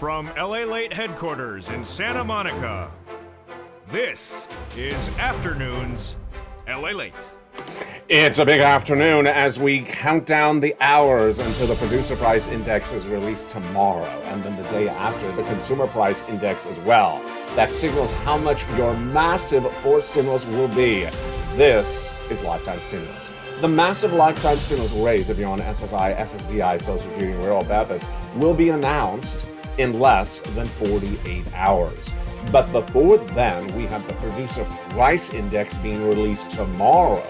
From LALATE headquarters in Santa Monica, this is Afternoons LALATE. It's a big afternoon as we count down the hours until the producer price index is released tomorrow, and then the day after, the consumer price index as well. That signals how much your massive forced stimulus will be. This is lifetime stimulus. The massive lifetime stimulus raise, if you're on SSI, SSDI, Social Security, and rural benefits, will be announced in less than 48 hours. But before then, we have the producer price index being released tomorrow.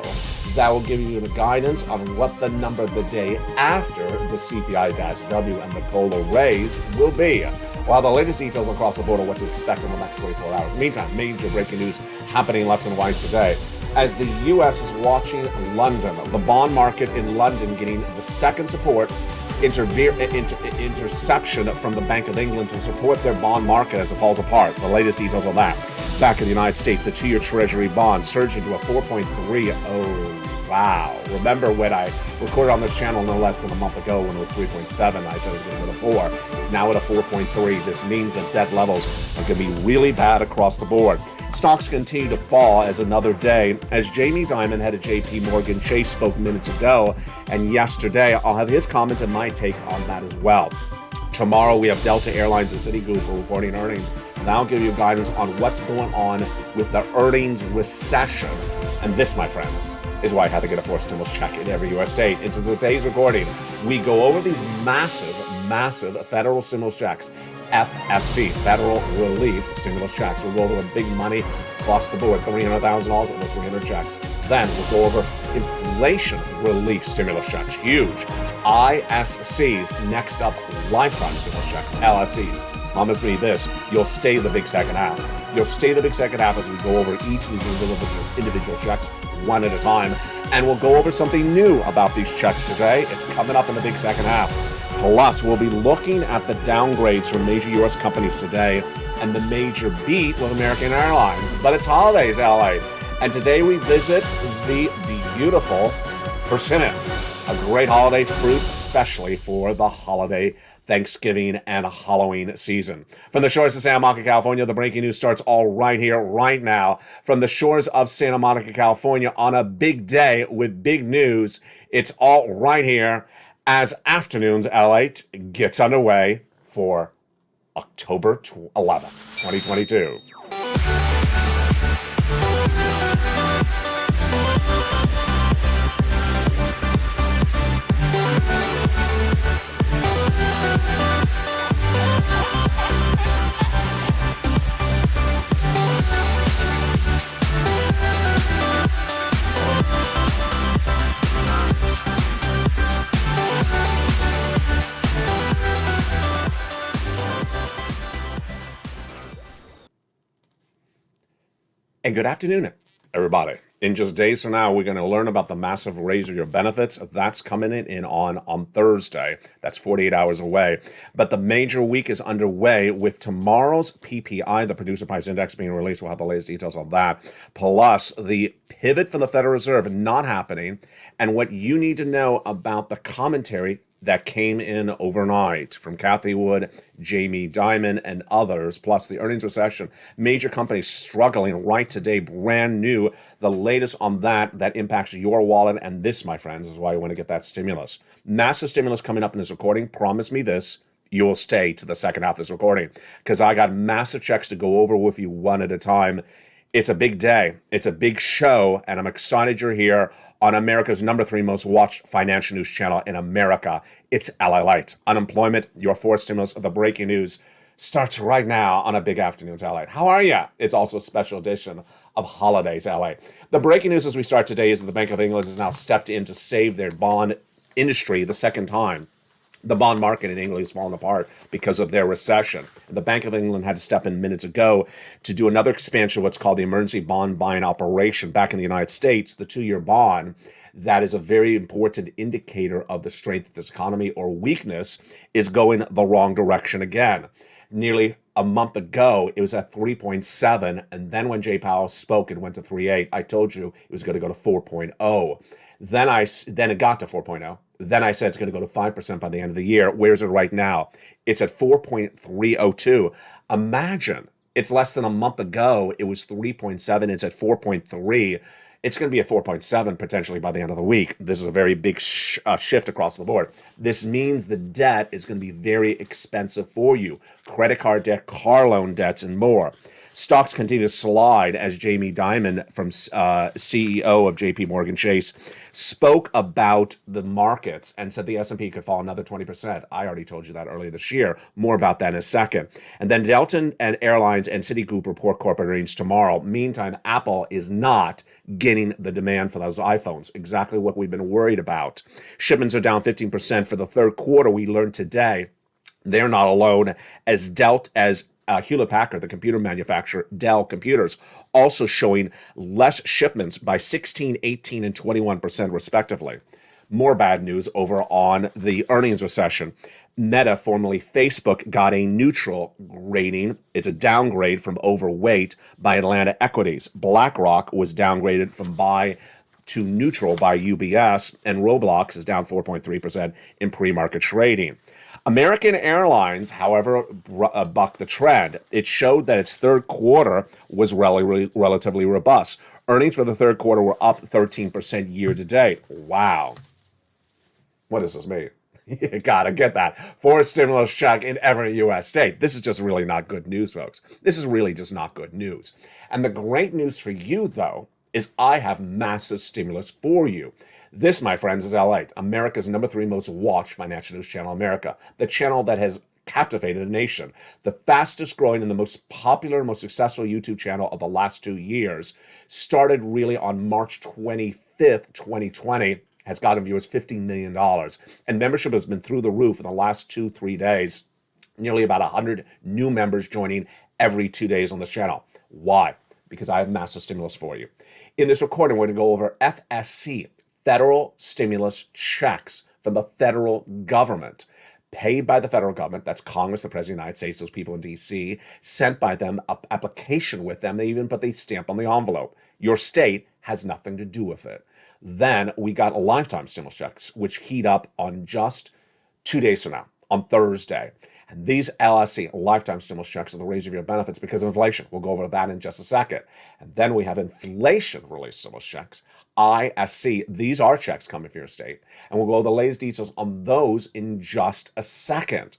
That will give you the guidance on what the number the day after the CPI-W and the COLA raise will be. While the latest details across the board are what to expect in the next 24 hours. Meantime, major breaking news happening left and right today. As the U.S. is watching London, the bond market in London getting the second support interception from the Bank of England to support their bond market as it falls apart. The latest details on that. Back in the United States, the 2-year Treasury bond surged into a 4.3. Oh, wow. Remember when I recorded on this channel no less than a month ago when it was 3.7, I said it was going to go to 4. It's now at a 4.3. This means that debt levels are going to be really bad across the board. Stocks continue to fall as another day, as Jamie Dimon, head of JP Morgan Chase, spoke minutes ago, and yesterday I'll have his comments and my take on that as well. Tomorrow we have Delta Airlines and Citigroup reporting earnings, and I'll give you guidance on what's going on with the earnings recession. And this, my friends, is why I had to get a forced stimulus check in every U.S. state. Into today's recording, we go over these massive federal stimulus checks. FSC, Federal Relief Stimulus Checks. We'll go over the big money across the board, $300,000 over 300 checks. Then we'll go over inflation relief stimulus checks, huge. ISCs, next up, lifetime stimulus checks, LSCs. Promise me this, you'll stay the big second half. You'll stay the big second half as we go over each of these individual checks one at a time. And we'll go over something new about these checks today. It's coming up in the big second half. Plus, we'll be looking at the downgrades from major U.S. companies today and the major beat with American Airlines. But it's holidays, LA. And today we visit the beautiful persimmon, a great holiday fruit, especially for the holiday Thanksgiving and Halloween season. From the shores of Santa Monica, California, the breaking news starts all right here, right now. From the shores of Santa Monica, California, on a big day with big news, it's all right here as Afternoons LALATE gets underway for October 11th, 2022. And good afternoon, everybody. In just days from now, we're going to learn about the massive raise of your benefits. That's coming in on Thursday. That's 48 hours away. But the major week is underway with tomorrow's PPI, the Producer Price Index, being released. We'll have the latest details on that. Plus, the pivot from the Federal Reserve not happening, and what you need to know about the commentary that came in overnight from Kathy Wood, Jamie Dimon, and others, plus the earnings recession. Major companies struggling right today, brand new. The latest on that impacts your wallet. And this, my friends, is why you want to get that stimulus. Massive stimulus coming up in this recording. Promise me this. You'll stay to the second half of this recording because I got massive checks to go over with you one at a time. It's a big day. It's a big show, and I'm excited you're here on America's #3 most watched financial news channel in America. It's LALATE. Unemployment, your forced stimulus, the breaking news starts right now on a big Afternoons LA. How are you? It's also a special edition of Holidays LA. The breaking news as we start today is that the Bank of England has now stepped in to save their bond industry the second time. The bond market in England is falling apart because of their recession. The Bank of England had to step in minutes ago to do another expansion of what's called the emergency bond buying operation. Back in the United States, the 2-year bond, that is a very important indicator of the strength of this economy or weakness, is going the wrong direction again. Nearly a month ago, it was at 3.7, and then when Jay Powell spoke, it went to 3.8. I told you it was going to go to 4.0. Then it got to 4.0. Then I said it's going to go to 5% by the end of the year. Where's it right now? It's at 4.302. Imagine, it's less than a month ago. It was 3.7. It's at 4.3. It's going to be at 4.7 potentially by the end of the week. This is a very big shift across the board. This means the debt is going to be very expensive for you. Credit card debt, car loan debts, and more. Stocks continue to slide as Jamie Dimon, from CEO of JP Morgan Chase, spoke about the markets and said the S&P could fall another 20%. I already told you that earlier this year. More about that in a second. And then Delta and Airlines and Citigroup report corporate earnings tomorrow. Meantime, Apple is not getting the demand for those iPhones. Exactly what we've been worried about. Shipments are down 15% for the third quarter. We learned today they're not alone, as Hewlett-Packard, the computer manufacturer, Dell Computers, also showing less shipments by 16, 18, and 21% respectively. More bad news over on the earnings recession. Meta, formerly Facebook, got a neutral rating. It's a downgrade from overweight by Atlanta Equities. BlackRock was downgraded from buy to neutral by UBS, and Roblox is down 4.3% in pre-market trading. American Airlines, however, bucked the trend. It showed that its third quarter was relatively robust. Earnings for the third quarter were up 13% year to date. Wow. What does this mean? You gotta get that. For a stimulus check in every U.S. state. This is just really not good news, folks. This is really just not good news. And the great news for you, though, is I have massive stimulus for you. This, my friends, is LALATE, America's #3 most watched financial news channel in America. The channel that has captivated a nation. The fastest growing and the most popular, most successful YouTube channel of the last 2 years. Started really on March 25th, 2020. Has gotten viewers $15 million. And membership has been through the roof in the last 2-3 days. Nearly about 100 new members joining every 2 days on this channel. Why? Because I have massive stimulus for you. In this recording, we're going to go over FSC, federal stimulus checks from the federal government, paid by the federal government. That's Congress, the President of the United States, those people in D.C., sent by them, an application with them. They even put the stamp on the envelope. Your state has nothing to do with it. Then we got a lifetime stimulus checks, which heat up on just 2 days from now, on Thursday. And these LSC, lifetime stimulus checks, are the raise of your benefits because of inflation. We'll go over that in just a second. And then we have inflation-released stimulus checks, ISC. These are checks coming for your state. And we'll go over the latest details on those in just a second.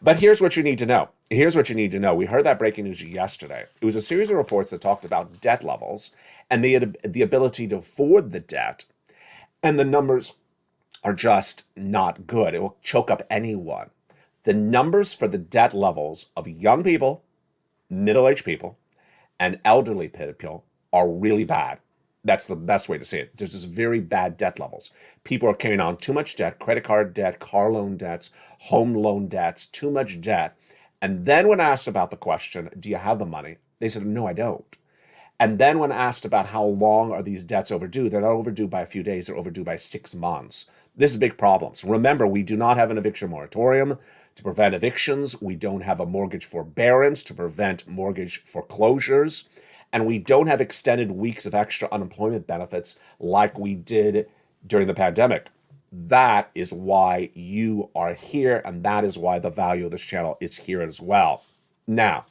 But here's what you need to know. Here's what you need to know. We heard that breaking news yesterday. It was a series of reports that talked about debt levels and the ability to afford the debt. And the numbers are just not good. It will choke up anyone. The numbers for the debt levels of young people, middle-aged people, and elderly people are really bad. That's the best way to say it. There's just very bad debt levels. People are carrying on too much debt, credit card debt, car loan debts, home loan debts, too much debt. And then when asked about the question, do you have the money? They said, no, I don't. And then when asked about how long are these debts overdue, they're not overdue by a few days, they're overdue by 6 months. This is big problems. Remember, we do not have an eviction moratorium to prevent evictions. We don't have a mortgage forbearance to prevent mortgage foreclosures. And we don't have extended weeks of extra unemployment benefits like we did during the pandemic. That is why you are here, and that is why the value of this channel is here as well. Now,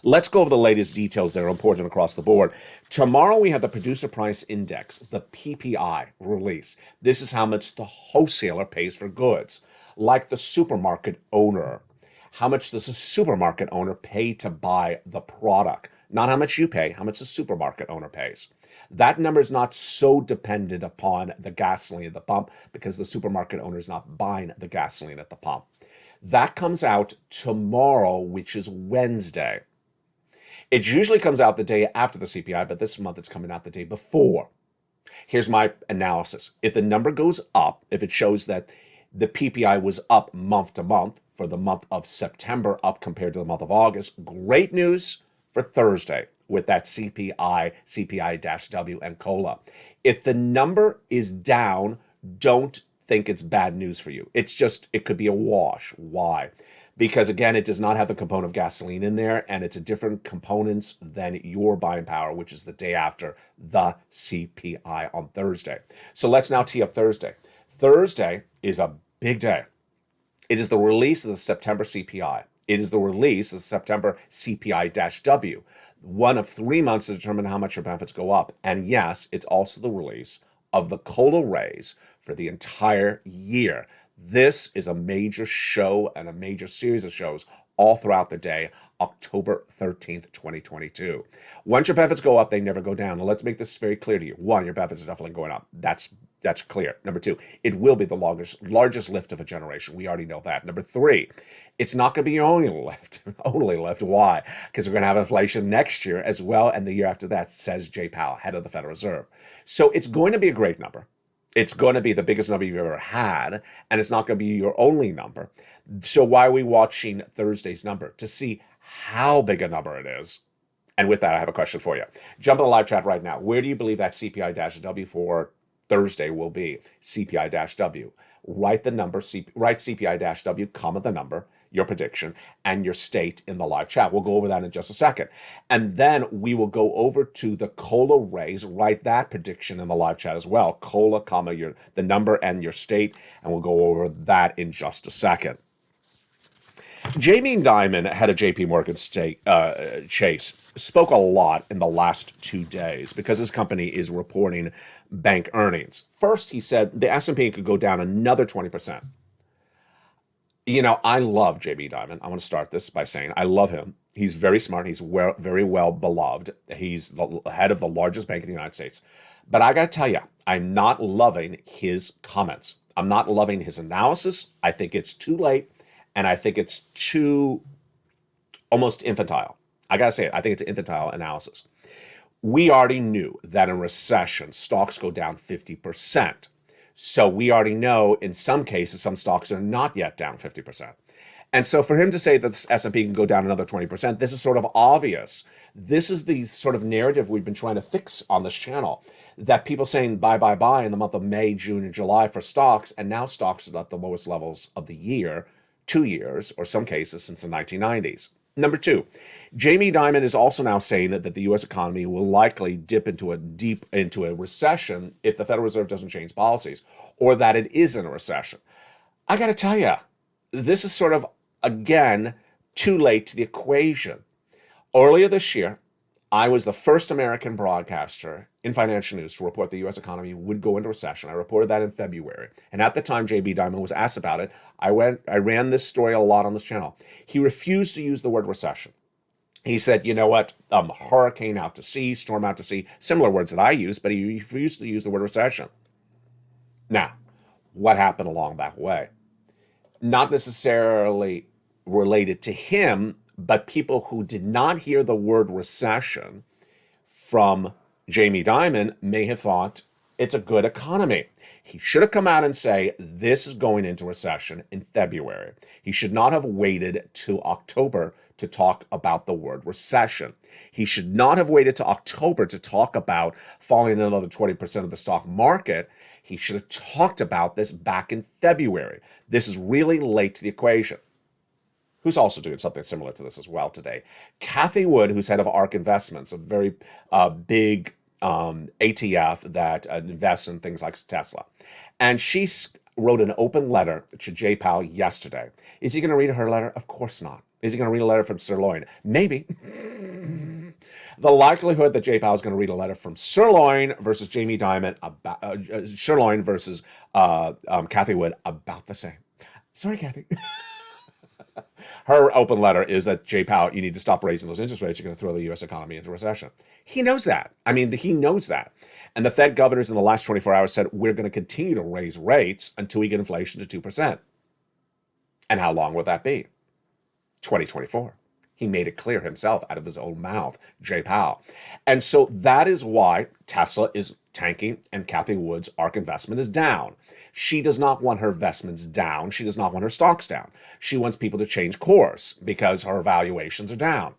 let's go over the latest details that are important across the board. Tomorrow we have the Producer Price Index, the PPI release. This is how much the wholesaler pays for goods, like the supermarket owner. How much does a supermarket owner pay to buy the product? Not how much you pay, how much the supermarket owner pays. That number is not so dependent upon the gasoline at the pump because the supermarket owner is not buying the gasoline at the pump. That comes out tomorrow, which is Wednesday. It usually comes out the day after the CPI, but this month it's coming out the day before. Here's my analysis. If the number goes up, if it shows that the PPI was up month to month for the month of September, up compared to the month of August, great news for Thursday with that CPI, CPI-W, and COLA. If the number is down, don't think it's bad news for you. It's just, it could be a wash. Why? Because again, it does not have the component of gasoline in there, and it's a different components than your buying power, which is the day after the CPI on Thursday. So let's now tee up Thursday. Thursday is a big day. It is the release of the September CPI. It is the release of the September CPI-W, one of 3 months to determine how much your benefits go up. And yes, it's also the release of the COLA raise for the entire year. This is a major show and a major series of shows all throughout the day, October 13th, 2022. Once your benefits go up, they never go down. Now, let's make this very clear to you. One, your benefits are definitely going up. That's clear. Number two, it will be the largest lift of a generation. We already know that. Number three, it's not going to be your only lift. Only lift. Why? Because we're going to have inflation next year as well, and the year after that, says Jay Powell, head of the Federal Reserve. So it's going to be a great number. It's going to be the biggest number you've ever had, and it's not going to be your only number. So why are we watching Thursday's number? To see how big a number it is. And with that, I have a question for you. Jump in the live chat right now. Where do you believe that CPI-W for Thursday will be? CPI-W. Write the number, write CPI-W, comma the number, your prediction, and your state in the live chat. We'll go over that in just a second. And then we will go over to the COLA raise, write that prediction in the live chat as well. COLA, comma, the number and your state, and we'll go over that in just a second. Jamie Dimon, head of JP Morgan Chase, spoke a lot in the last 2 days because his company is reporting bank earnings. First, he said the S&P could go down another 20%. You know, I love Jamie Dimon. I want to start this by saying I love him. He's very smart. He's very well beloved. He's the head of the largest bank in the United States. But I got to tell you, I'm not loving his comments. I'm not loving his analysis. I think it's too late. And I think it's too almost infantile. I got to say it. I think it's an infantile analysis. We already knew that in recession, stocks go down 50%. So we already know in some cases, some stocks are not yet down 50%. And so for him to say that the S&P can go down another 20%, this is sort of obvious. This is the sort of narrative we've been trying to fix on this channel, that people saying buy, buy, buy in the month of May, June, and July for stocks, and now stocks are at the lowest levels of the year, 2 years, or some cases since the 1990s. Number two, Jamie Dimon is also now saying that the U.S. economy will likely dip into a recession if the Federal Reserve doesn't change policies, or that it is in a recession. I got to tell you, this is sort of, again, too late to the equation. Earlier this year, I was the first American broadcaster in financial news to report the U.S. economy would go into recession. I reported that in February. And at the time J.B. Dimon was asked about it, I ran this story a lot on this channel. He refused to use the word recession. He said, you know what, hurricane out to sea, storm out to sea, similar words that I use, but he refused to use the word recession. Now, what happened along that way? Not necessarily related to him, but people who did not hear the word recession from Jamie Dimon may have thought it's a good economy. He should have come out and say this is going into recession in February. He should not have waited to October to talk about the word recession. He should not have waited to October to talk about falling another 20% of the stock market. He should have talked about this back in February. This is really late to the equation. Who's also doing something similar to this as well today? Kathy Wood, who's head of ARK Investments, a very big ATF that invests in things like Tesla. And she wrote an open letter to Jay Powell yesterday. Is he going to read her letter? Of course not. Is he going to read a letter from Sirloin? Maybe. The likelihood that Jay Powell is going to read a letter from Sirloin versus Jamie Dimon, Sirloin versus Kathy Wood, about the same. Sorry, Kathy. Her open letter is that, Jay Powell, you need to stop raising those interest rates. You're going to throw the U.S. economy into recession. He knows that. I mean, he knows that. And the Fed governors in the last 24 hours said, we're going to continue to raise rates until we get inflation to 2%. And how long will that be? 2024. He made it clear himself out of his own mouth, Jay Powell. And so that is why Tesla is tanking and Kathy Wood's ARK investment is down. She does not want her investments down. She does not want her stocks down. She wants people to change course because her valuations are down.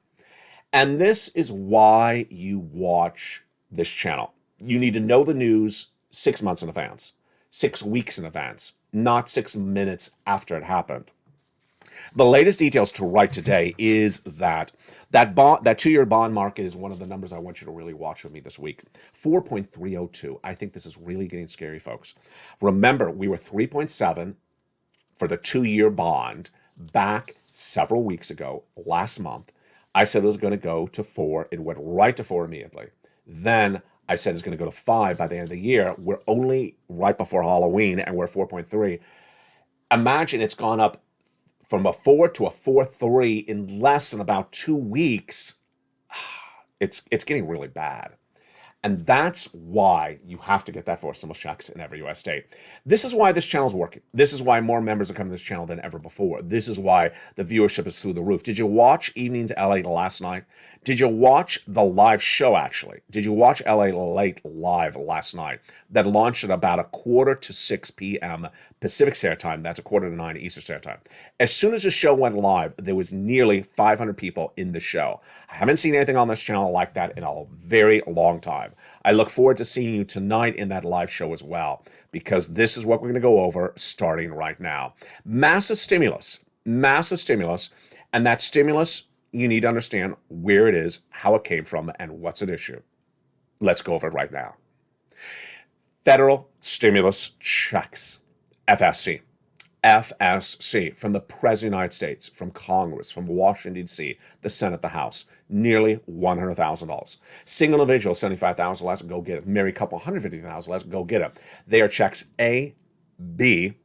And this is why you watch this channel. You need to know the news 6 months in advance, 6 weeks in advance, not 6 minutes after it happened. The latest details to write today is that that 2-year bond market is one of the numbers I want you to really watch with me this week. 4.302. I think this is really getting scary, folks. Remember, we were 3.7 for the 2-year bond back several weeks ago, last month. I said it was going to go to 4. It went right to 4 immediately. Then I said it's going to go to 5 by the end of the year. We're only right before Halloween, and we're 4.3. Imagine it's gone up from a 4 to a 4.3 in less than about 2 weeks. It's getting really bad. And that's why you have to get that for stimulus checks in every U.S. state. This is why this channel is working. This is why more members are coming to this channel than ever before. This is why the viewership is through the roof. Did you watch Evenings LA last night? Did you watch the live show, actually? Did you watch LALATE live last night? That launched at about 5:45 p.m. Pacific Standard Time. That's 8:45 Eastern Standard Time. As soon as the show went live, there was nearly 500 people in the show. I haven't seen anything on this channel like that in a very long time. I look forward to seeing you tonight in that live show as well, because this is what we're going to go over starting right now. Massive stimulus, and that stimulus, you need to understand where it is, how it came from, and what's at issue. Let's go over it right now. Federal stimulus checks, FSC. FSC, from the President of the United States, from Congress, from Washington, D.C., the Senate, the House, nearly $100,000. Single individual, $75,000, let's go get it. Married couple, $150,000, let's go get it. They are checks A, B,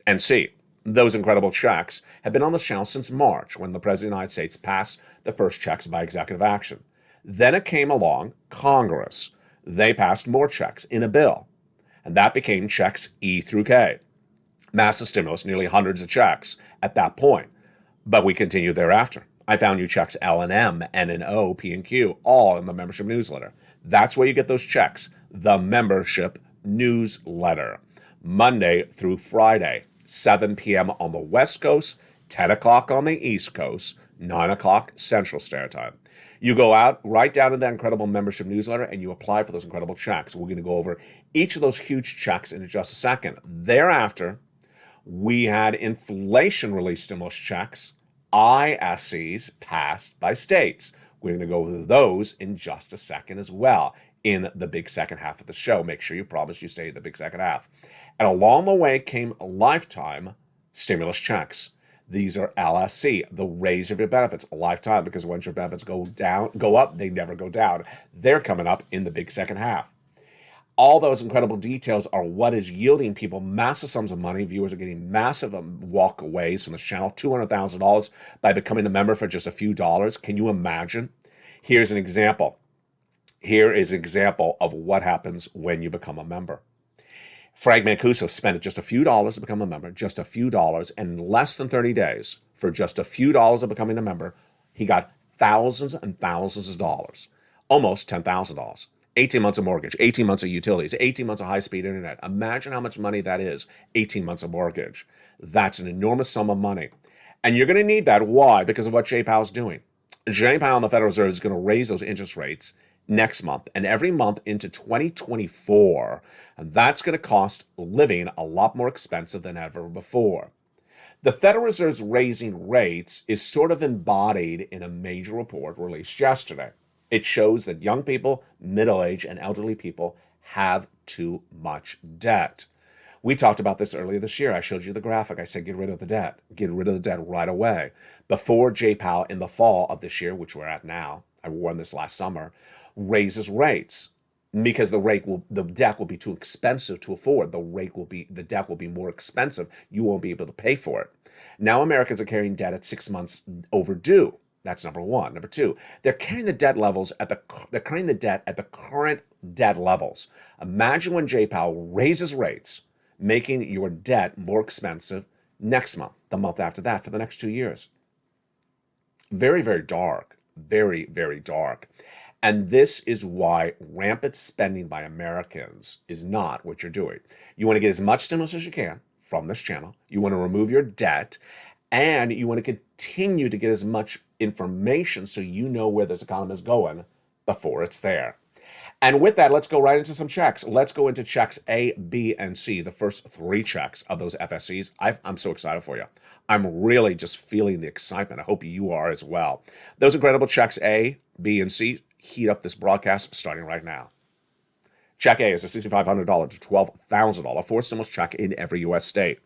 and C. Those incredible checks have been on the channel since March, when the President of the United States passed the first checks by executive action. Then it came along Congress. They passed more checks in a bill, and that became checks E through K. Massive stimulus, nearly hundreds of checks at that point. But we continued thereafter. I found you checks L and M, N and O, P and Q, all in the membership newsletter. That's where you get those checks, the membership newsletter. Monday through Friday, 7 p.m. on the West Coast, 10 o'clock on the East Coast, 9 o'clock Central Standard Time. You go out, write down in that incredible membership newsletter, and you apply for those incredible checks. We're going to go over each of those huge checks in just a second. Thereafter, we had inflation relief stimulus checks, ISCs, passed by states. We're going to go over those in just a second as well in the big second half of the show. Make sure you promise you stay in the big second half. And along the way came lifetime stimulus checks. These are LSC, the raise of your benefits, a lifetime, because once your benefits go up, they never go down. They're coming up in the big second half. All those incredible details are what is yielding people massive sums of money. Viewers are getting massive walkaways from this channel, $200,000 by becoming a member for just a few dollars. Can you imagine? Here's an example. Here is an example of what happens when you become a member. Frank Mancuso spent just a few dollars to become a member, just a few dollars, and in less than 30 days, for just a few dollars of becoming a member, he got thousands and thousands of dollars, almost $10,000. 18 months of mortgage, 18 months of utilities, 18 months of high-speed internet. Imagine how much money that is, 18 months of mortgage. That's an enormous sum of money. And you're going to need that. Why? Because of what Jay Powell's doing. Jay Powell and the Federal Reserve is going to raise those interest rates next month and every month into 2024. And that's going to cost living a lot more expensive than ever before. The Federal Reserve's raising rates is sort of embodied in a major report released yesterday. It shows that young people, middle-aged, and elderly people have too much debt. We talked about this earlier this year. I showed you the graphic. I said, get rid of the debt. Get rid of the debt right away. Before Jay Powell in the fall of this year, which we're at now, I warned this last summer, raises rates because the debt will be too expensive to afford. The debt will be more expensive. You won't be able to pay for it. Now Americans are carrying debt at 6 months overdue. That's number one. Number two, they're carrying the debt at the current debt levels. Imagine when Jay Powell raises rates, making your debt more expensive next month, the month after that, for the next 2 years. Very, very dark. Very, very dark. And this is why rampant spending by Americans is not what you're doing. You want to get as much stimulus as you can from this channel. You want to remove your debt. And you want to continue to get as much information so you know where this economy is going before it's there. And with that, let's go right into some checks. Let's go into checks A, B, and C, the first 3 checks of those FSCs. I'm so excited for you. I'm really just feeling the excitement. I hope you are as well. Those incredible checks A, B, and C heat up this broadcast starting right now. Check A is a $6,500 to $12,000 fourth stimulus check in every U.S. state.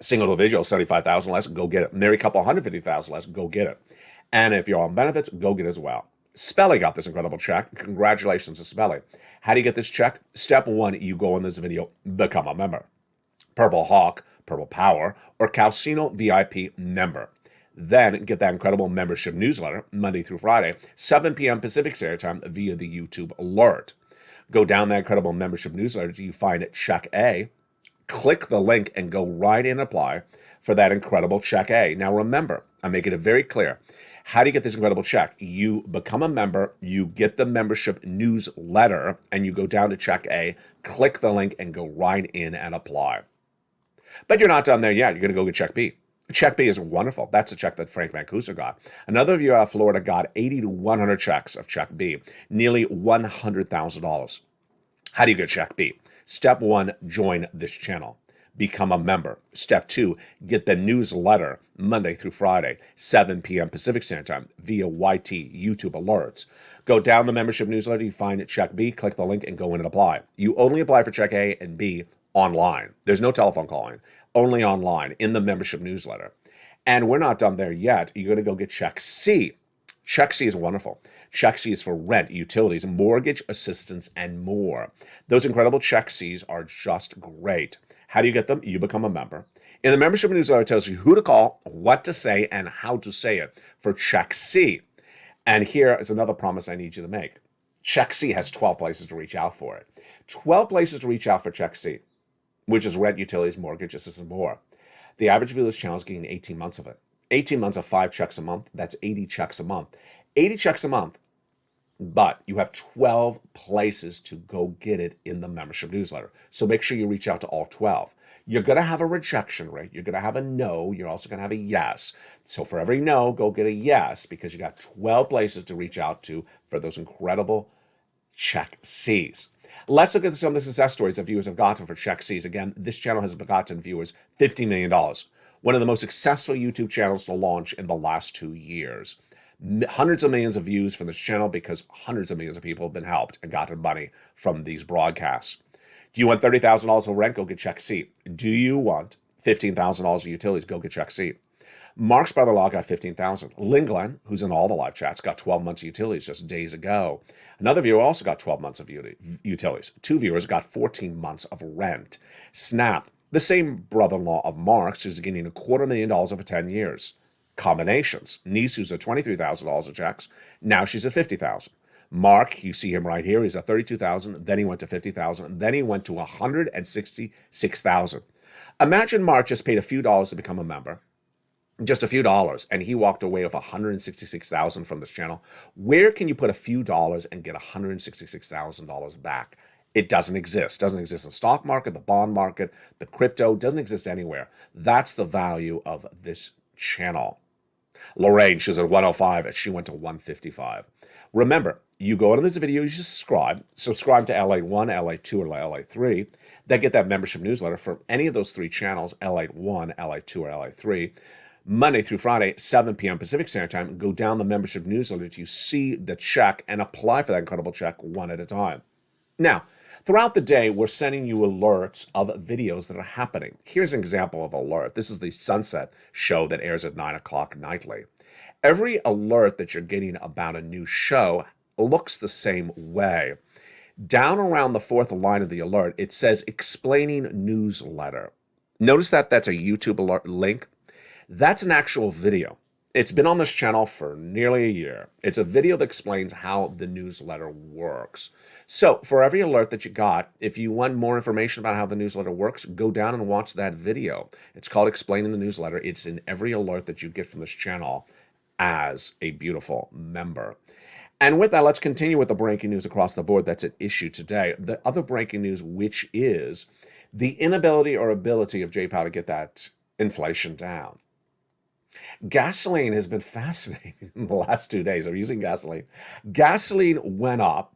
Single individual, $75,000 less, go get it. Married couple, $150,000 less, go get it. And if you're on benefits, go get it as well. Spelly got this incredible check. Congratulations to Spelly. How do you get this check? Step 1, you go in this video, become a member. Purple Hawk, Purple Power, or Calcino VIP member. Then get that incredible membership newsletter Monday through Friday, 7 p.m. Pacific Standard Time via the YouTube alert. Go down that incredible membership newsletter till you find it, check A. Click the link and go right in and apply for that incredible check A. Now remember, I'm making it very clear. How do you get this incredible check? You become a member, you get the membership newsletter, and you go down to check A, click the link, and go right in and apply. But you're not done there yet. You're going to go get check B. Check B is wonderful. That's the check that Frank Mancuso got. Another of you out of Florida got 80 to 100 checks of check B, nearly $100,000. How do you get check B? Step 1, join this channel. Become a member. Step 2, get the newsletter Monday through Friday, 7 p.m. Pacific Standard Time via YT YouTube alerts. Go down the membership newsletter, you find it, check B, click the link, and go in and apply. You only apply for check A and B online. There's no telephone calling, only online in the membership newsletter. And we're not done there yet. You're going to go get check C. Check C is wonderful. Check C is for rent, utilities, mortgage assistance, and more. Those incredible check Cs are just great. How do you get them? You become a member. In the membership newsletter, it tells you who to call, what to say, and how to say it for check C. And here is another promise I need you to make. Check C has 12 places to reach out for it. 12 places to reach out for check C, which is rent, utilities, mortgage assistance, and more. The average view of this channel is getting 18 months of it. 18 months of 5 checks a month, that's 80 checks a month. 80 checks a month, but you have 12 places to go get it in the membership newsletter. So make sure you reach out to all 12. You're going to have a rejection rate. You're going to have a no. You're also going to have a yes. So for every no, go get a yes because you got 12 places to reach out to for those incredible check Cs. Let's look at some of the success stories that viewers have gotten for check Cs. Again, this channel has gotten viewers $50 million. One of the most successful YouTube channels to launch in the last 2 years. Hundreds of millions of views from this channel because hundreds of millions of people have been helped and gotten money from these broadcasts. Do you want $30,000 of rent? Go get check C. Do you want $15,000 of utilities? Go get check C. Mark's brother-in-law got $15,000. Lynn Glenn, who's in all the live chats, got 12 months of utilities just days ago. Another viewer also got 12 months of utilities. 2 viewers got 14 months of rent. Snap, the same brother-in-law of Mark's, is getting $250,000 over 10 years. Combinations. Niece, who's at $23,000 of checks, now she's at $50,000. Mark, you see him right here, he's at $32,000, then he went to $50,000, then he went to $166,000. Imagine Mark just paid a few dollars to become a member, just a few dollars, and he walked away with $166,000 from this channel. Where can you put a few dollars and get $166,000 back? It doesn't exist. Doesn't exist in the stock market, the bond market, the crypto, doesn't exist anywhere. That's the value of this channel. Lorraine, she was at 105 and she went to 155. Remember, you go into this video, you subscribe to LA1, LA2, or LA3. They get that membership newsletter for any of those 3 channels, LA1, LA2, or LA3. Monday through Friday, 7 p.m. Pacific Standard Time. Go down the membership newsletter to see the check and apply for that incredible check one at a time. Now, throughout the day, we're sending you alerts of videos that are happening. Here's an example of alert. This is the Sunset show that airs at 9 o'clock nightly. Every alert that you're getting about a new show looks the same way. Down around the 4th line of the alert, it says explaining newsletter. Notice that that's a YouTube alert link. That's an actual video. It's been on this channel for nearly a year. It's a video that explains how the newsletter works. So for every alert that you got, if you want more information about how the newsletter works, go down and watch that video. It's called Explaining the Newsletter. It's in every alert that you get from this channel as a beautiful member. And with that, let's continue with the breaking news across the board that's at issue today. The other breaking news, which is the inability or ability of J-Pow to get that inflation down. Gasoline has been fascinating in the last 2 days of using gasoline. Gasoline went up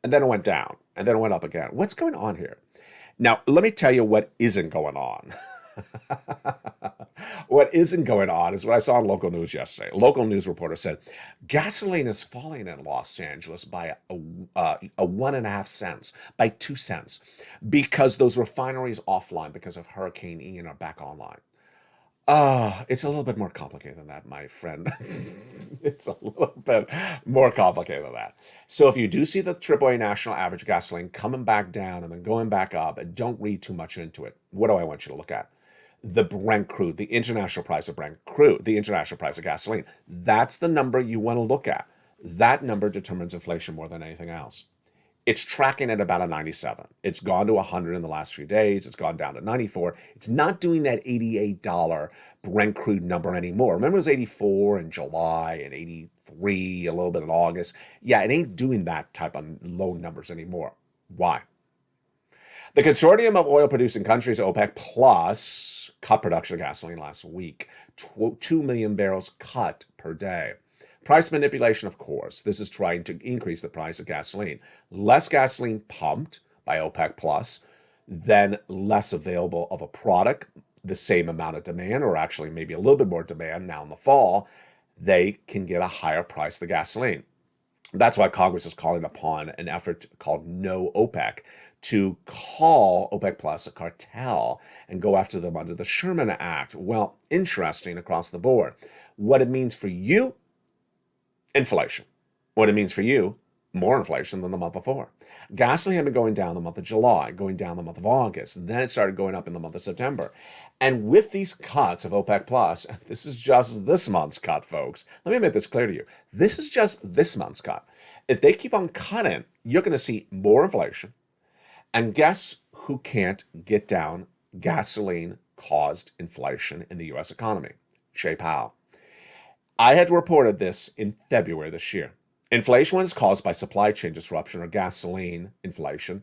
and then it went down and then it went up again. What's going on here? Now, let me tell you what isn't going on. What isn't going on is what I saw on local news yesterday. A local news reporter said gasoline is falling in Los Angeles by a 1.5 cents, by 2 cents, because those refineries offline because of Hurricane Ian are back online. It's a little bit more complicated than that, my friend. It's a little bit more complicated than that. So if you do see the AAA national average gasoline coming back down and then going back up, don't read too much into it. What do I want you to look at? The Brent crude, the international price of Brent crude, the international price of gasoline. That's the number you want to look at. That number determines inflation more than anything else. It's tracking at about a 97. It's gone to 100 in the last few days. It's gone down to 94. It's not doing that $88 Brent crude number anymore. Remember it was 84 in July and 83 a little bit in August. Yeah, it ain't doing that type of low numbers anymore. Why? The consortium of oil-producing countries, OPEC Plus, cut production of gasoline last week. 2 million barrels cut per day. Price manipulation, of course. This is trying to increase the price of gasoline. Less gasoline pumped by OPEC Plus, then less available of a product, the same amount of demand, or actually maybe a little bit more demand now in the fall, they can get a higher price of the gasoline. That's why Congress is calling upon an effort called No OPEC to call OPEC Plus a cartel and go after them under the Sherman Act. Well, interesting across the board. What it means for you, inflation. What it means for you, more inflation than the month before. Gasoline had been going down the month of July, going down the month of August. Then it started going up in the month of September. And with these cuts of OPEC Plus, and this is just this month's cut, folks. Let me make this clear to you. This is just this month's cut. If they keep on cutting, you're going to see more inflation. And guess who can't get down gasoline-caused inflation in the U.S. economy? Jay Powell. I had reported this in February this year. Inflation, when it's caused by supply chain disruption or gasoline inflation,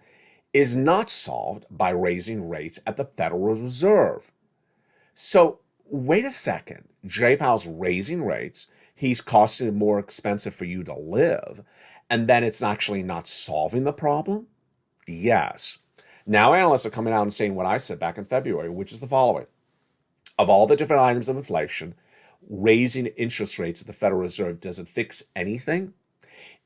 is not solved by raising rates at the Federal Reserve. So wait a second. Jay Powell's raising rates. He's costing it more expensive for you to live. And then it's actually not solving the problem? Yes. Now analysts are coming out and saying what I said back in February, which is the following. Of all the different items of inflation, raising interest rates at the Federal Reserve doesn't fix anything.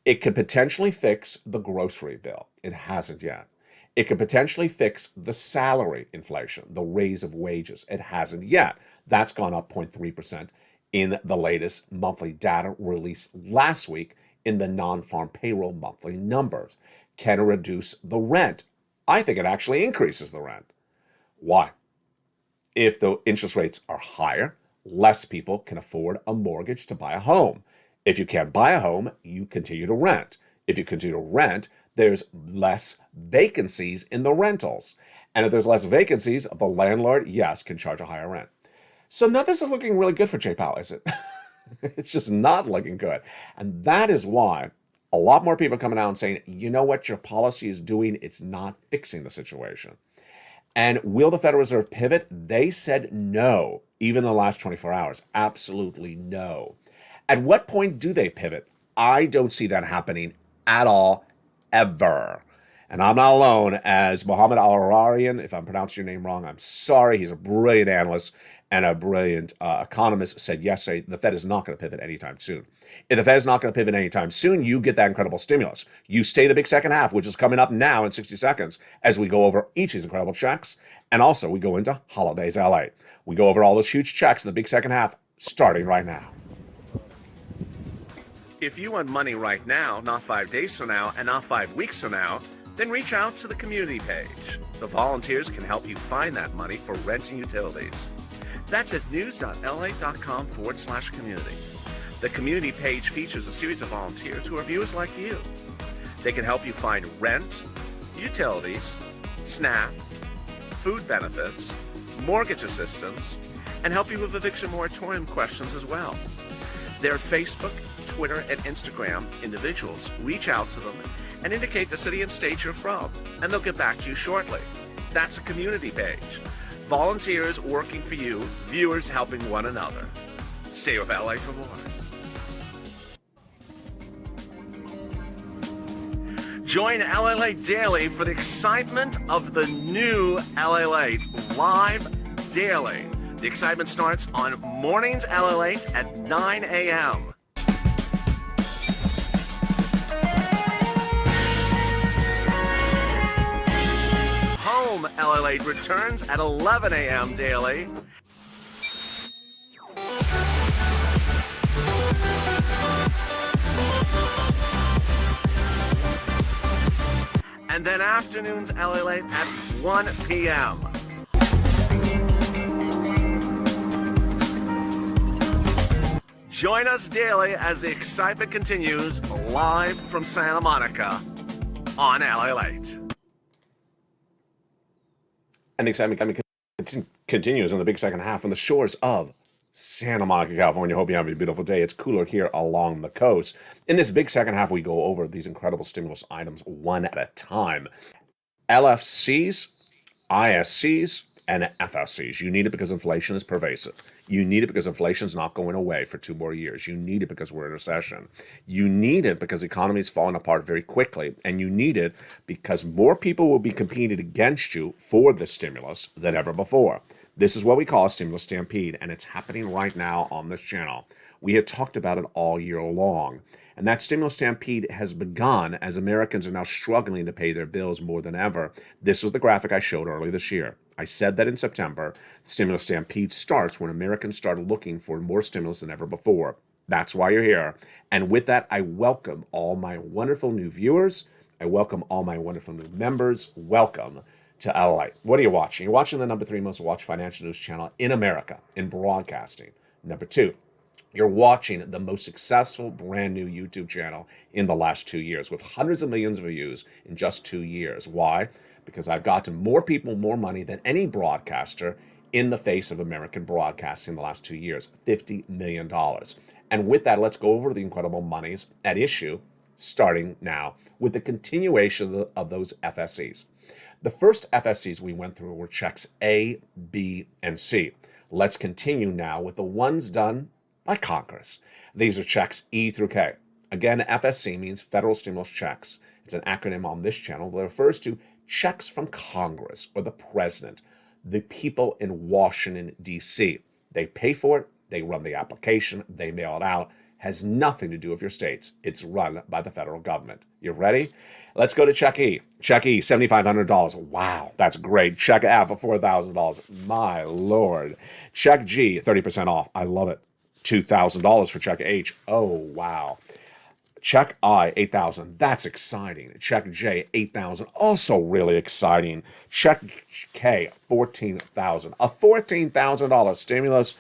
It could potentially fix the grocery bill. It hasn't yet. It could potentially fix the salary inflation, the raise of wages. It hasn't yet. That's gone up 0.3% in the latest monthly data released last week in the non-farm payroll monthly numbers. Can it reduce the rent? I think it actually increases the rent. Why? If the interest rates are higher, less people can afford a mortgage to buy a home. If you can't buy a home, you continue to rent. If you continue to rent, there's less vacancies in the rentals. And if there's less vacancies, the landlord, yes, can charge a higher rent. So now this is looking really good for Jay Powell, is it? It's just not looking good. And that is why a lot more people are coming out and saying, you know what your policy is doing? It's not fixing the situation. And will the Federal Reserve pivot? They said no, even in the last 24 hours. Absolutely no. At what point do they pivot? I don't see that happening at all, ever. And I'm not alone, as Mohammed Al-Ararian, if I'm pronouncing your name wrong, I'm sorry. He's a brilliant analyst and a brilliant economist, said yesterday the Fed is not going to pivot anytime soon. If the Fed is not going to pivot anytime soon, you get that incredible stimulus. You stay the big second half, which is coming up now in 60 seconds as we go over each of these incredible checks. And also we go into Holidays LA. We go over all those huge checks in the big second half starting right now. If you want money right now, not 5 days from now, and not 5 weeks from now, then reach out to the community page. The volunteers can help you find that money for rent and utilities. That's at news.la.com/community. The community page features a series of volunteers who are viewers like you. They can help you find rent, utilities, SNAP, food benefits, mortgage assistance, and help you with eviction moratorium questions as well. Their Facebook, Twitter, and Instagram individuals reach out to them and indicate the city and state you're from, and they'll get back to you shortly. That's a community page. Volunteers working for you, viewers helping one another. Stay with LA for more. Join LALATE Daily for the excitement of the new LALATE live daily. The excitement starts on mornings LALATE at 9 a.m. Home LALATE returns at 11 a.m. daily. And then afternoons LALATE at 1 p.m. Join us daily as the excitement continues live from Santa Monica on LALATE. And the excitement continues in the big second half on the shores of Santa Monica, California. Hope you have a beautiful day. It's cooler here along the coast. In this big second half, we go over these incredible stimulus items one at a time. LFCs, ISCs, and FSCs. You need it because inflation is pervasive. You need it because inflation is not going away for 2 more years. You need it because we're in a recession. You need it because the economy is falling apart very quickly. And you need it because more people will be competing against you for the stimulus than ever before. This is what we call a stimulus stampede, and it's happening right now on this channel. We have talked about it all year long. And that stimulus stampede has begun as Americans are now struggling to pay their bills more than ever. This was the graphic I showed earlier this year. I said that in September, the stimulus stampede starts when Americans started looking for more stimulus than ever before. That's why you're here. And with that, I welcome all my wonderful new viewers. I welcome all my wonderful new members. Welcome to LALATE. What are you watching? You're watching the number 3 most watched financial news channel in America in broadcasting. Number 2, you're watching the most successful brand new YouTube channel in the last 2 years with hundreds of millions of views in just 2 years. Why? Because I've gotten more people, more money than any broadcaster in the face of American broadcasting in the last 2 years, $50 million. And with that, let's go over the incredible monies at issue, starting now with the continuation of those FSCs. The first FSCs we went through were checks A, B, and C. Let's continue now with the ones done by Congress. These are checks E through K. Again, FSC means federal stimulus checks. It's an acronym on this channel that refers to checks from Congress or the president, the people in Washington, D.C. They pay for it, they run the application, they mail it out. Has nothing to do with your states. It's run by the federal government. You ready? Let's go to check E. Check E, $7,500. Wow, that's great. Check F, $4,000. My Lord. Check G, 30% off. I love it. $2,000 for check H. Oh, wow. Check I, $8,000. That's exciting. Check J, $8,000. Also really exciting. Check K, $14,000. A $14,000 stimulus.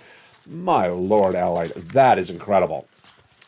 My Lord, LALATE, that is incredible.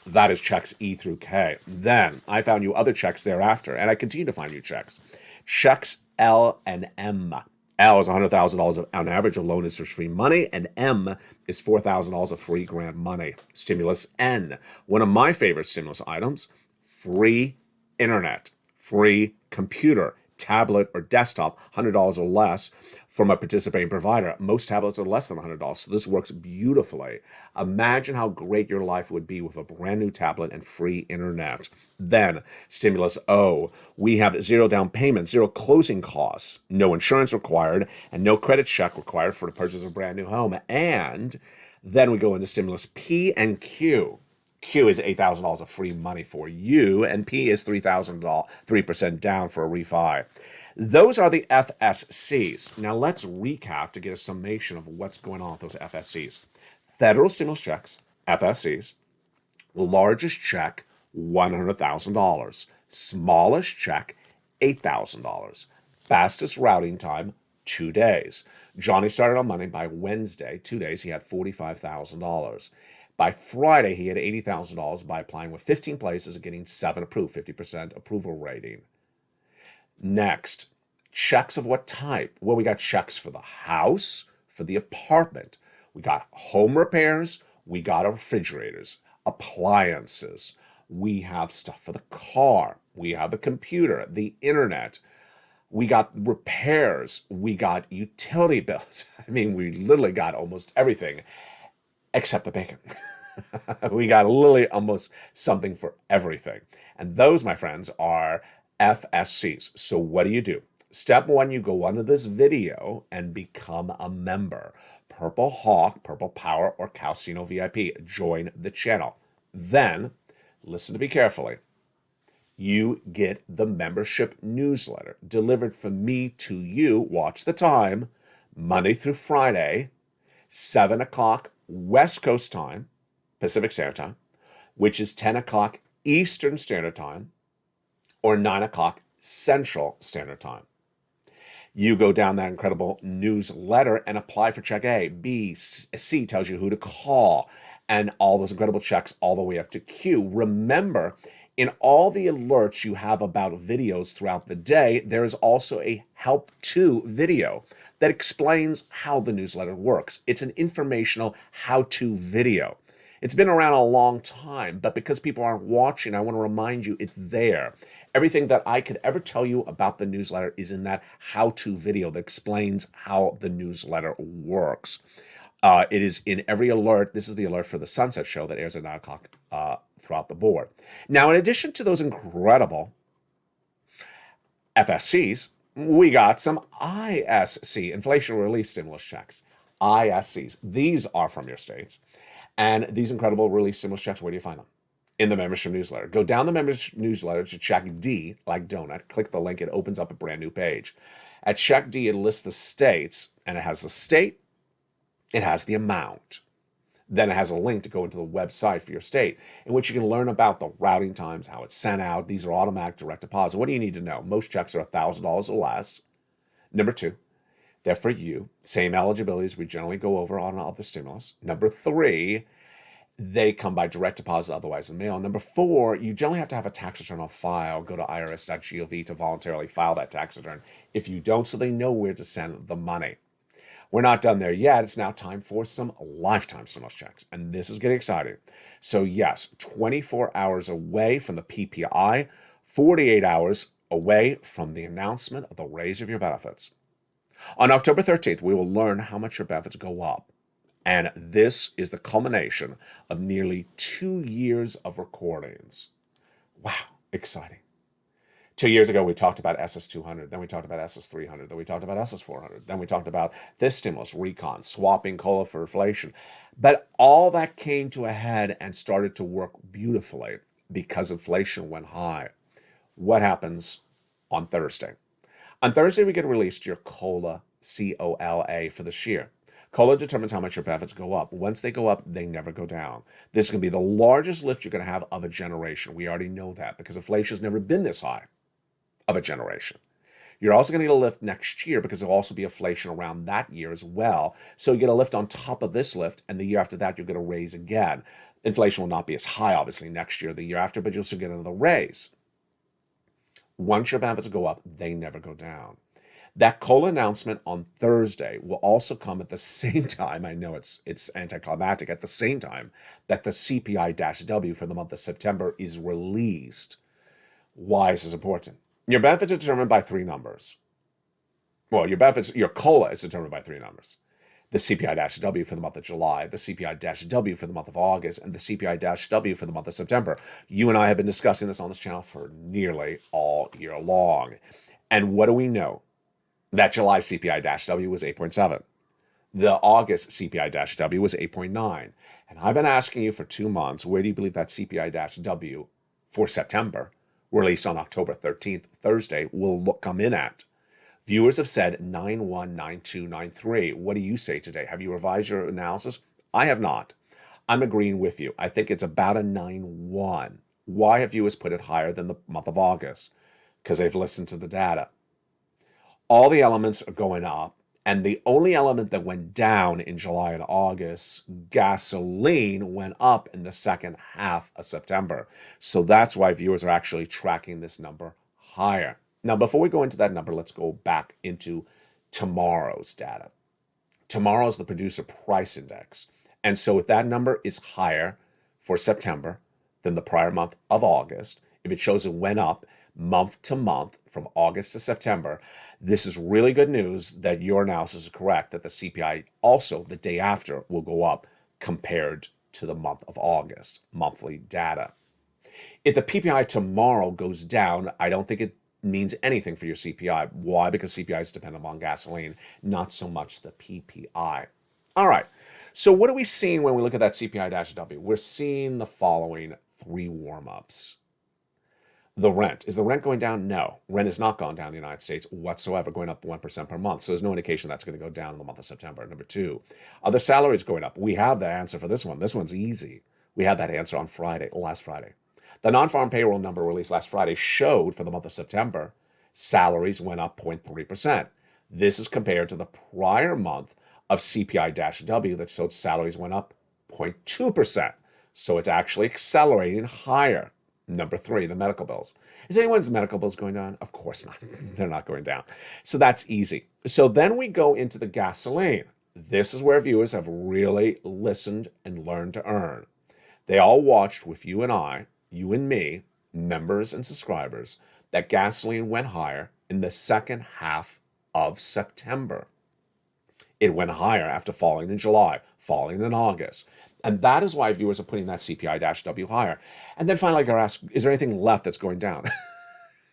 That is checks E through K. Then I found you other checks thereafter, and I continue to find you checks. Checks L and M. L is $100,000 on average of loan interest free money, and M is $4,000 of free grant money. Stimulus N, one of my favorite stimulus items, free internet, free computer, tablet or desktop, $100 or less from a participating provider. Most tablets are less than $100, so this works beautifully. Imagine how great your life would be with a brand new tablet and free internet. Then, Stimulus O, we have zero down payment, zero closing costs, no insurance required, and no credit check required for the purchase of a brand new home. And then we go into Stimulus P and Q. Q is $8,000 of free money for you, and P is $3,000, 3% down for a refi. Those are the FSCs. Now let's recap to get a summation of what's going on with those FSCs. Federal stimulus checks, FSCs. Largest check, $100,000. Smallest check, $8,000. Fastest routing time, 2 days. Johnny started on Monday. By Wednesday, 2 days, he had $45,000. By Friday, he had $80,000 by applying with 15 places and getting 7 approved, 50% approval rating. Next, checks of what type? Well, we got checks for the house, for the apartment. We got home repairs. We got refrigerators, appliances. We have stuff for the car. We have the computer, the internet. We got repairs. We got utility bills. I mean, we literally got almost everything except the bacon. We got literally almost something for everything. And those, my friends, are FSCs. So what do? Step one, you go under this video and become a member. Purple Hawk, Purple Power, or Calcino VIP. Join the channel. Then, listen to me carefully. You get the membership newsletter delivered from me to you, watch the time, Monday through Friday, 7 o'clock West Coast time, Pacific Standard Time, which is 10 o'clock Eastern Standard Time, or 9 o'clock Central Standard Time. You go down that incredible newsletter and apply for check A. B, C tells you who to call, and all those incredible checks all the way up to Q. Remember, in all the alerts you have about videos throughout the day, there is also a help to video that explains how the newsletter works. It's an informational how-to video. It's been around a long time, but because people aren't watching, I want to remind you it's there. Everything that I could ever tell you about the newsletter is in that how-to video that explains how the newsletter works. It is in every alert. This is the alert for the Sunset Show that airs at 9 o'clock throughout the board. Now, in addition to those incredible FSCs, we got some ISC, Inflation Relief Stimulus Checks. ISCs. These are from your states. And these incredible relief stimulus checks, where do you find them? In the membership newsletter. Go down the membership newsletter to check D, like donut. Click the link. It opens up a brand new page. At check D, it lists the states, and it has the state, it has the amount. Then it has a link to go into the website for your state, in which you can learn about the routing times, how it's sent out. These are automatic direct deposit. What do you need to know? Most checks are $1,000 or less. Number two, they're for you. Same eligibilities we generally go over on other stimulus. Number three, they come by direct deposit, otherwise in mail. Number four, you generally have to have a tax return on file. Go to irs.gov to voluntarily file that tax return. If you don't, so they know where to send the money. We're not done there yet. It's now time for some lifetime stimulus checks. And this is getting exciting. So yes, 24 hours away from the PPI, 48 hours away from the announcement of the raise of your benefits. On October 13th, we will learn how much your benefits go up. And this is the culmination of nearly 2 years of recordings. Wow, exciting. 2 years ago, we talked about SS200, then we talked about SS300, then we talked about SS400, then we talked about this stimulus, recon, swapping COLA for inflation. But all that came to a head and started to work beautifully because inflation went high. What happens on Thursday? On Thursday, we get released your COLA, C-O-L-A, for this year. COLA determines how much your benefits go up. Once they go up, they never go down. This is going to be the largest lift you're going to have of a generation. We already know that because inflation has never been this high of a generation. You're also going to get a lift next year because there'll also be inflation around that year as well. So you get a lift on top of this lift, and the year after that, you'll get a raise again. Inflation will not be as high, obviously, next year or the year after, but you'll still get another raise. Once your benefits go up, they never go down. That COLA announcement on Thursday will also come at the same time, I know it's anticlimactic, at the same time that the CPI-W for the month of September is released. Why is this important? Your benefits are determined by three numbers. Well, your COLA is determined by three numbers. The CPI-W for the month of July, the CPI-W for the month of August, and the CPI-W for the month of September. You and I have been discussing this on this channel for nearly all year long. And what do we know? That July CPI-W was 8.7. The August CPI-W was 8.9. And I've been asking you for 2 months, where do you believe that CPI-W for September, released on October 13th, Thursday, will come in at? Viewers have said 9.1, 9.2, 9.3. What do you say today? Have you revised your analysis? I have not. I'm agreeing with you. I think it's about a 9.1. Why have viewers put it higher than the month of August? Because they've listened to the data. All the elements are going up, and the only element that went down in July and August, gasoline, went up in the second half of September. So that's why viewers are actually tracking this number higher. Now, before we go into that number, let's go back into tomorrow's data. Tomorrow's the producer price index. And so if that number is higher for September than the prior month of August, if it shows it went up month to month from August to September, this is really good news that your analysis is correct, that the CPI also the day after will go up compared to the month of August, monthly data. If the PPI tomorrow goes down, I don't think it means anything for your CPI. Why? Because CPI is dependent on gasoline, not so much the PPI. All right. So what are we seeing when we look at that CPI-W? We're seeing the following three warm-ups. The rent. Is the rent going down? No. Rent has not gone down in the United States whatsoever, going up 1% per month. So there's no indication that's going to go down in the month of September. Number two, are the salaries going up? We have the answer for this one. This one's easy. We had that answer on last Friday. The non-farm payroll number released last Friday showed for the month of September, salaries went up 0.3%. This is compared to the prior month of CPI-W that showed salaries went up 0.2%. So it's actually accelerating higher. Number three, the medical bills. Is anyone's medical bills going down? Of course not. They're not going down. So that's easy. So then we go into the gasoline. This is where viewers have really listened and learned to earn. They all watched with you and I, you and me, members and subscribers, that gasoline went higher in the second half of September. It went higher after falling in July, falling in August. And that is why viewers are putting that CPI-W higher. And then finally, I gotta ask, is there anything left that's going down?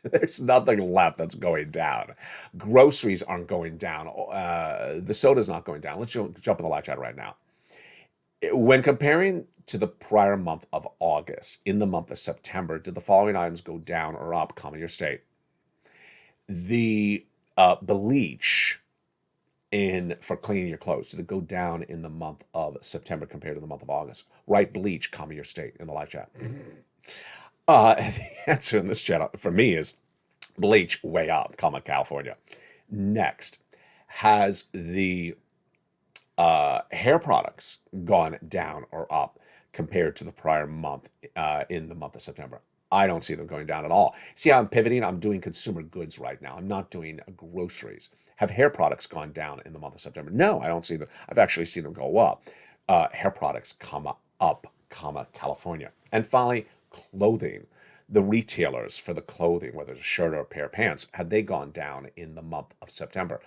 There's nothing left that's going down. Groceries aren't going down. The soda's not going down. Let's jump in the live chat right now. When comparing to the prior month of August, in the month of September, did the following items go down or up, comma your state? The bleach for cleaning your clothes, did it go down in the month of September compared to the month of August? Write bleach, comma your state in the live chat. And the answer in this chat for me is bleach way up, comma California. Next, has the hair products gone down or up compared to the prior month in the month of September? I don't see them going down at all. See how I'm pivoting? I'm doing consumer goods right now. I'm not doing groceries. Have hair products gone down in the month of September? No, I don't see them. I've actually seen them go up. Hair products, comma, up, comma, California. And finally, clothing. The retailers for the clothing, whether it's a shirt or a pair of pants, have they gone down in the month of September?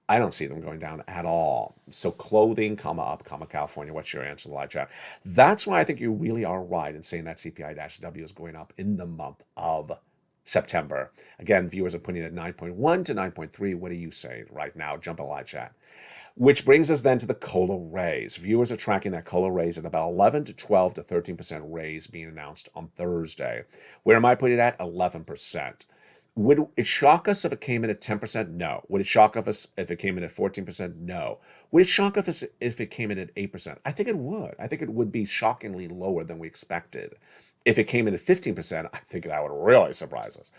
I don't see them going down at all. So clothing, comma, up, comma, California. What's your answer in the live chat? That's why I think you really are right in saying that CPI-W is going up in the month of September. Again, viewers are putting it 9.1 to 9.3. What are you saying right now? Jump in the live chat. Which brings us then to the COLA raise. Viewers are tracking that COLA raise at about 11 to 12 to 13% raise being announced on Thursday. Where am I putting it at? 11%. Would it shock us if it came in at 10%? No. Would it shock us if it came in at 14%? No. Would it shock us if it came in at 8%? I think it would. I think it would be shockingly lower than we expected. If it came in at 15%, I think that would really surprise us.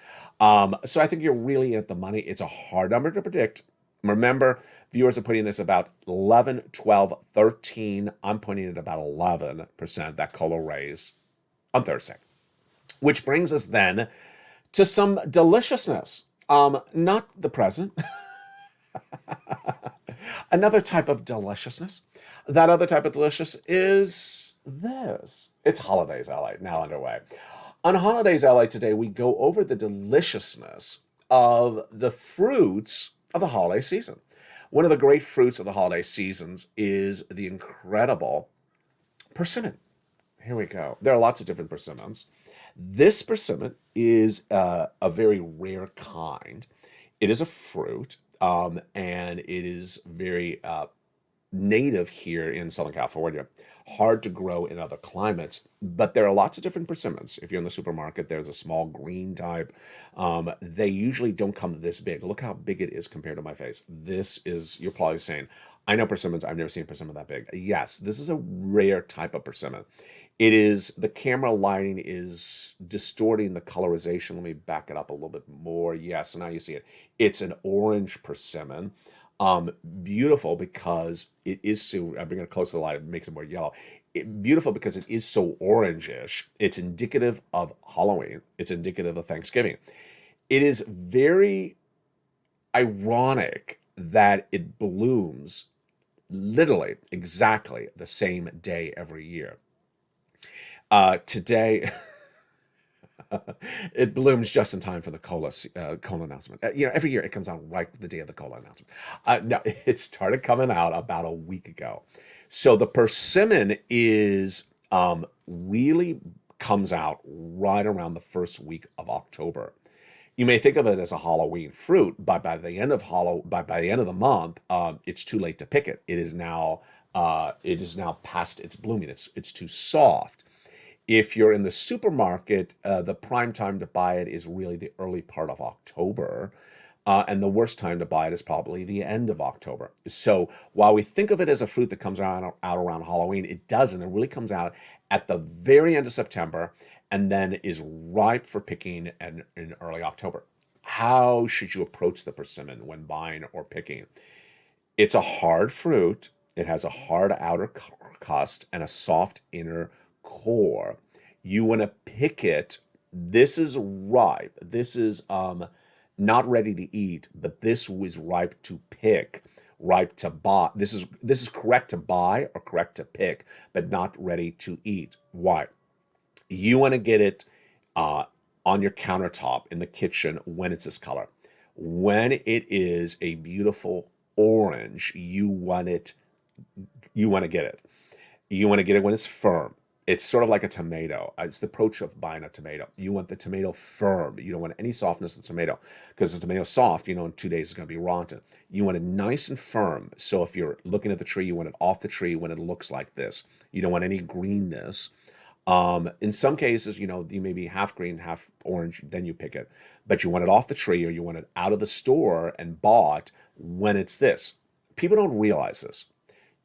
So I think you're really at the money. It's a hard number to predict. Remember, viewers are putting this about 11, 12, 13. I'm putting it at about 11%, that COLA raise on Thursday. Which brings us then to some deliciousness. Not the present. Another type of deliciousness. That other type of delicious is this. It's Holidays LA, now underway. On Holidays LA today, we go over the deliciousness of the fruits of the holiday season. One of the great fruits of the holiday seasons is the incredible persimmon. Here we go. There are lots of different persimmons. This persimmon is a very rare kind. It is a fruit, and it is very native here in Southern California. Hard to grow in other climates, but there are lots of different persimmons. If you're in the supermarket, there's a small green type. They usually don't come this big. Look how big it is compared to my face. This is, you're probably saying, I know persimmons. I've never seen a persimmon that big. Yes, this is a rare type of persimmon. It is, the camera lighting is distorting the colorization. Let me back it up a little bit more. Yes, so now you see it. It's an orange persimmon. Beautiful because it is so, I bring it close to the light, it makes it more yellow. Beautiful because it is so orangish. It's indicative of Halloween. It's indicative of Thanksgiving. It is very ironic that it blooms literally exactly the same day every year. Today, it blooms just in time for the cola announcement. Every year it comes out right the day of the cola announcement. No, it started coming out about a week ago. So the persimmon is really comes out right around the first week of October. You may think of it as a Halloween fruit, but by the end of the month, it's too late to pick it. It is now past its blooming. It's too soft. If you're in the supermarket, the prime time to buy it is really the early part of October. And the worst time to buy it is probably the end of October. So while we think of it as a fruit that comes out around Halloween, it doesn't. It really comes out at the very end of September and then is ripe for picking in early October. How should you approach the persimmon when buying or picking? It's a hard fruit. It has a hard outer crust and a soft inner core. You want to pick it. This is ripe. This is not ready to eat, but this was ripe to pick, ripe to buy. This is correct to buy or correct to pick, but not ready to eat. Why? You want to get it on your countertop in the kitchen when it's this color. When it is a beautiful orange, you want to get it. You want to get it when it's firm. It's sort of like a tomato. It's the approach of buying a tomato. You want the tomato firm. You don't want any softness of the tomato because the tomato's soft, in 2 days it's going to be rotten. You want it nice and firm. So if you're looking at the tree, you want it off the tree when it looks like this. You don't want any greenness. In some cases, you may be half green, half orange, then you pick it. But you want it off the tree or you want it out of the store and bought when it's this. People don't realize this.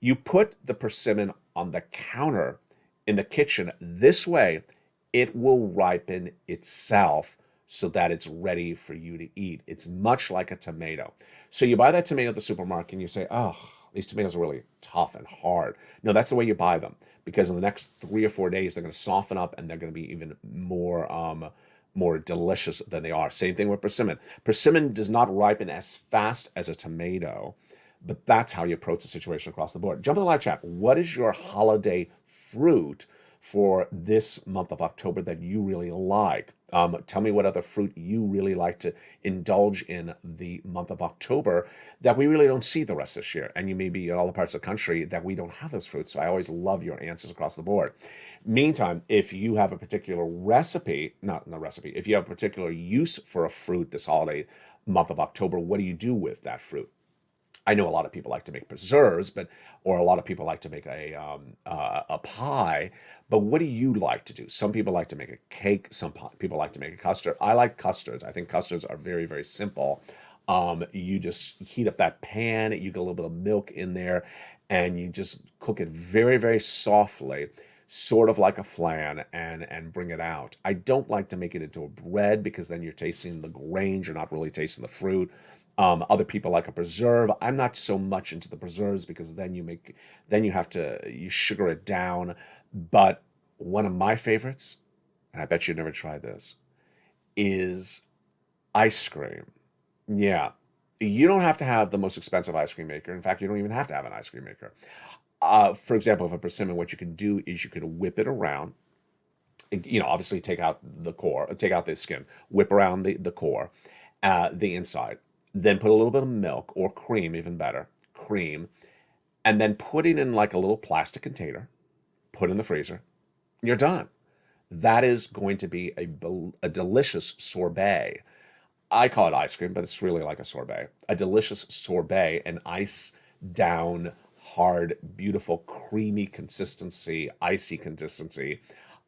You put the persimmon on the counter in the kitchen. This way, it will ripen itself so that it's ready for you to eat. It's much like a tomato. So you buy that tomato at the supermarket and you say, oh, these tomatoes are really tough and hard. No, that's the way you buy them, because in the next 3 or 4 days, they're going to soften up and they're going to be even more delicious than they are. Same thing with persimmon. Persimmon does not ripen as fast as a tomato, but that's how you approach the situation across the board. Jump in the live chat. What is your holiday fruit for this month of October that you really like? Tell me what other fruit you really like to indulge in the month of October that we really don't see the rest of this year. And you may be in all the parts of the country that we don't have those fruits. So I always love your answers across the board. Meantime, if you have a particular if you have a particular use for a fruit this holiday month of October, what do you do with that fruit? I know a lot of people like to make preserves, or a lot of people like to make a pie. But what do you like to do? Some people like to make a cake. Some people like to make a custard. I like custards. I think custards are very, very simple. You just heat up that pan. You get a little bit of milk in there, and you just cook it very, very softly, sort of like a flan, and bring it out. I don't like to make it into a bread because then you're tasting the grains. You're not really tasting the fruit. Other people like a preserve. I'm not so much into the preserves because then you sugar it down. But one of my favorites, and I bet you've never tried this, is ice cream. Yeah. You don't have to have the most expensive ice cream maker. In fact, you don't even have to have an ice cream maker. For example, if a persimmon, what you can do is you can whip it around. Obviously take out the skin, whip around the core, the inside. Then put a little bit of milk or cream, even better, and then put it in like a little plastic container, put in the freezer. You're done. That is going to be a delicious sorbet. I call it ice cream, but it's really like a sorbet. A delicious sorbet, an ice down, hard, beautiful, creamy consistency, icy consistency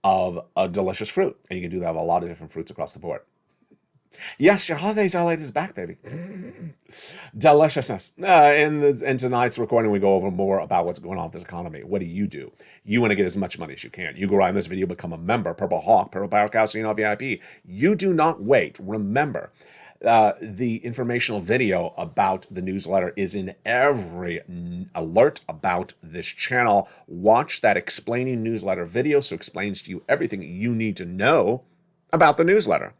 of a delicious fruit. And you can do that with a lot of different fruits across the board. Yes, your holidays LALATE is back, baby. Deliciousness. In tonight's recording, we go over more about what's going on with this economy. What do? You want to get as much money as you can. You go right in this video, become a member. Purple Hawk, Purple Power Cow, VIP. You do not wait. Remember, the informational video about the newsletter is in every alert about this channel. Watch that explaining newsletter video so it explains to you everything you need to know about the newsletter.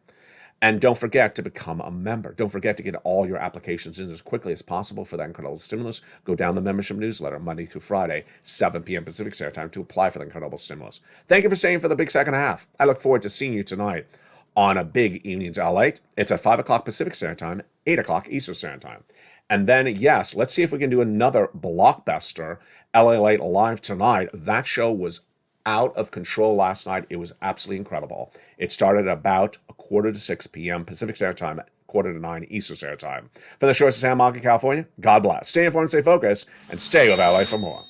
And don't forget to become a member. Don't forget to get all your applications in as quickly as possible for that incredible stimulus. Go down the membership newsletter Monday through Friday, 7 p.m. Pacific Standard Time to apply for the incredible stimulus. Thank you for staying for the big second half. I look forward to seeing you tonight on a big Evenings LALATE. It's at 5 o'clock Pacific Standard Time, 8 o'clock Eastern Standard Time. And then, yes, let's see if we can do another blockbuster LALATE live tonight. That show was out of control last night. It was absolutely incredible. It started at about 5:45 p.m. Pacific Standard Time, 8:45 Eastern Standard Time. For the shores of Santa Monica, California, God bless. Stay informed, stay focused, and stay with LA for more.